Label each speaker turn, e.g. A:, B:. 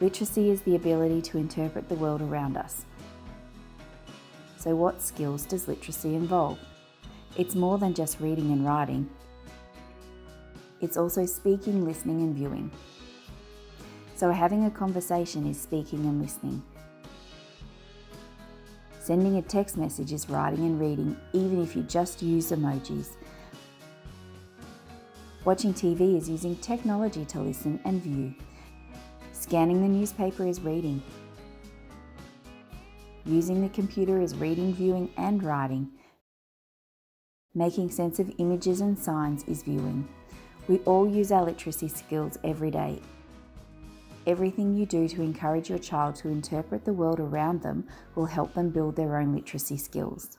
A: Literacy is the ability to interpret the world around us. So what skills does literacy involve? It's more than just reading and writing. It's also speaking, listening and viewing. So having a conversation is speaking and listening. Sending a text message is writing and reading, even if you just use emojis. Watching TV is using technology to listen and view. Scanning the newspaper is reading. Using the computer is reading, viewing and writing. Making sense of images and signs is viewing. We all use our literacy skills every day. Everything you do to encourage your child to interpret the world around them will help them build their own literacy skills.